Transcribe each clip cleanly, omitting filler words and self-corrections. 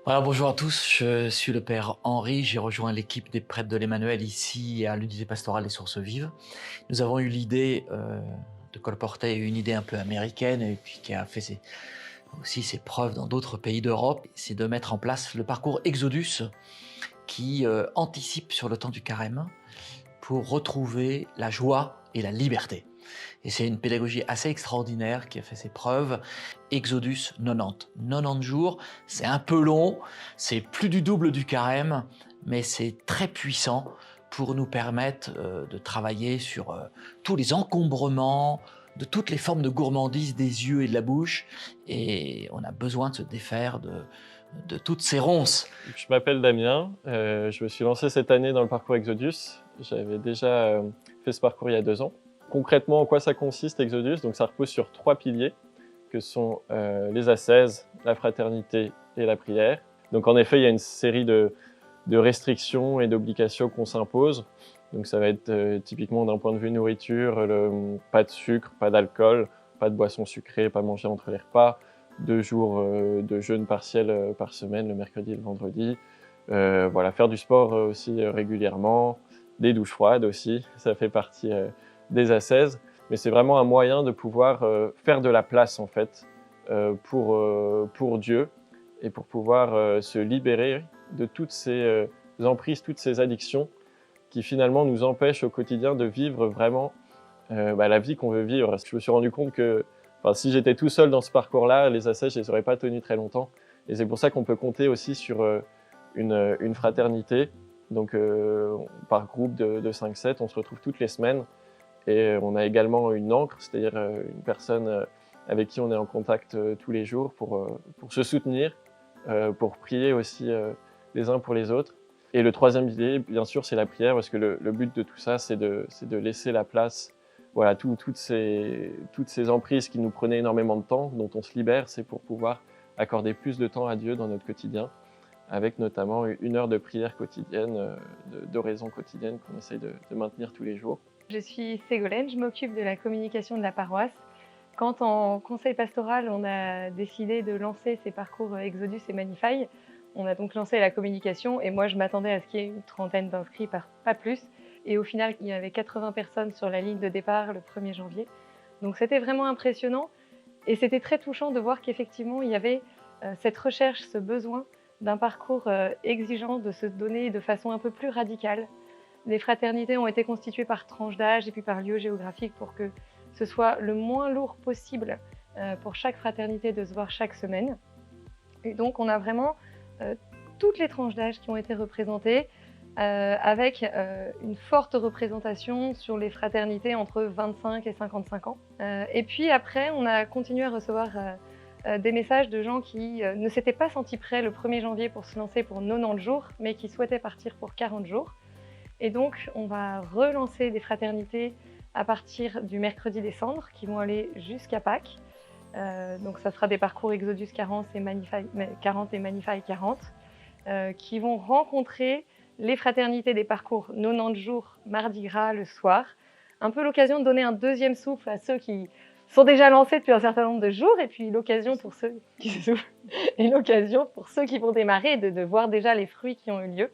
Voilà, bonjour à tous, je suis le père Henri, j'ai rejoint l'équipe des prêtres de l'Emmanuel ici à l'unité pastorale des Sources Vives. Nous avons eu l'idée de colporter une idée un peu américaine et puis qui a fait aussi ses preuves dans d'autres pays d'Europe, c'est de mettre en place le parcours Exodus qui anticipe sur le temps du carême pour retrouver la joie et la liberté. Et c'est une pédagogie assez extraordinaire qui a fait ses preuves. Exodus 90. 90 jours, c'est un peu long, c'est plus du double du carême, mais c'est très puissant pour nous permettre de travailler sur tous les encombrements, de toutes les formes de gourmandise des yeux et de la bouche. Et on a besoin de se défaire de toutes ces ronces. Je m'appelle Damien, je me suis lancé cette année dans le parcours Exodus. J'avais déjà fait ce parcours il y a 2 ans. Concrètement, en quoi ça consiste Exodus? Donc ça repose sur 3 piliers que sont les ascèses, la fraternité et la prière. Donc en effet, il y a une série de restrictions et d'obligations qu'on s'impose. Donc ça va être typiquement d'un point de vue nourriture, pas de sucre, pas d'alcool, pas de boissons sucrées, pas manger entre les repas, 2 jours de jeûne partiel par semaine, le mercredi et le vendredi. Voilà, faire du sport aussi régulièrement, des douches froides aussi, ça fait partie des ascèses. Mais c'est vraiment un moyen de pouvoir faire de la place en fait pour Dieu et pour pouvoir se libérer de toutes ces emprises, toutes ces addictions qui finalement nous empêchent au quotidien de vivre vraiment la vie qu'on veut vivre. Je me suis rendu compte que si j'étais tout seul dans ce parcours-là, les ascèses, je ne les aurais pas tenues très longtemps. Et c'est pour ça qu'on peut compter aussi sur une fraternité. Donc par groupe de 5-7, on se retrouve toutes les semaines. Et on a également une ancre, c'est-à-dire une personne avec qui on est en contact tous les jours pour se soutenir, pour prier aussi les uns pour les autres. Et le troisième pilier, bien sûr, c'est la prière, parce que le but de tout ça, c'est de laisser la place. Voilà, toutes ces emprises qui nous prenaient énormément de temps, dont on se libère, c'est pour pouvoir accorder plus de temps à Dieu dans notre quotidien, avec notamment 1 heure de prière quotidienne, d'oraison quotidienne qu'on essaye de maintenir tous les jours. Je suis Ségolène, je m'occupe de la communication de la paroisse. Quand en conseil pastoral, on a décidé de lancer ces parcours Exodus et Manify, on a donc lancé la communication et moi je m'attendais à ce qu'il y ait une trentaine d'inscrits, pas plus. Et au final, il y avait 80 personnes sur la ligne de départ le 1er janvier. Donc c'était vraiment impressionnant et c'était très touchant de voir qu'effectivement il y avait cette recherche, ce besoin d'un parcours exigeant, de se donner de façon un peu plus radicale. Les fraternités ont été constituées par tranche d'âge et puis par lieu géographique pour que ce soit le moins lourd possible pour chaque fraternité de se voir chaque semaine. Et donc on a vraiment toutes les tranches d'âge qui ont été représentées avec une forte représentation sur les fraternités entre 25 et 55 ans. Et puis après, on a continué à recevoir des messages de gens qui ne s'étaient pas sentis prêts le 1er janvier pour se lancer pour 90 jours, mais qui souhaitaient partir pour 40 jours. Et donc, on va relancer des fraternités à partir du mercredi des Cendres qui vont aller jusqu'à Pâques. Donc, ça sera des parcours Exodus 40 et Manify 40 qui vont rencontrer les fraternités des parcours 90 jours, Mardi Gras le soir. Un peu l'occasion de donner un deuxième souffle à ceux qui sont déjà lancés depuis un certain nombre de jours et puis l'occasion pour ceux qui se soufflent et l'occasion pour ceux qui vont démarrer de voir déjà les fruits qui ont eu lieu.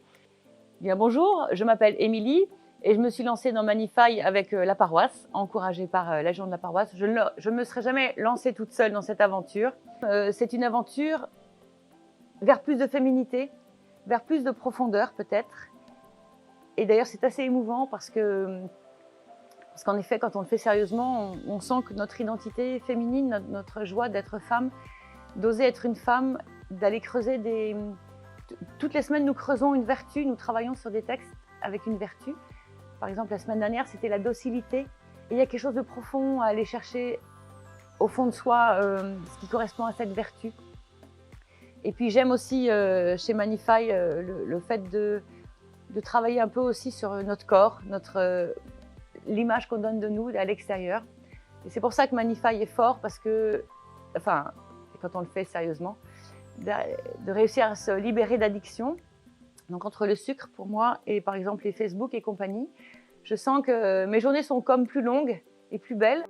Bien, bonjour, je m'appelle Émilie et je me suis lancée dans Manify avec la paroisse, encouragée par l'agent de la paroisse. Je ne me serais jamais lancée toute seule dans cette aventure. C'est une aventure vers plus de féminité, vers plus de profondeur peut-être. Et d'ailleurs, c'est assez émouvant parce qu'en effet, quand on le fait sérieusement, on sent que notre identité féminine, notre joie d'être femme, d'oser être une femme, d'aller creuser Toutes les semaines, nous creusons une vertu, nous travaillons sur des textes avec une vertu. Par exemple, la semaine dernière, c'était la docilité. Et il y a quelque chose de profond à aller chercher au fond de soi, ce qui correspond à cette vertu. Et puis j'aime aussi chez Manify le fait de travailler un peu aussi sur notre corps, l'image qu'on donne de nous à l'extérieur. Et c'est pour ça que Manify est fort, parce que, quand on le fait sérieusement, de réussir à se libérer d'addiction. Donc entre le sucre pour moi et par exemple les Facebook et compagnie, je sens que mes journées sont comme plus longues et plus belles.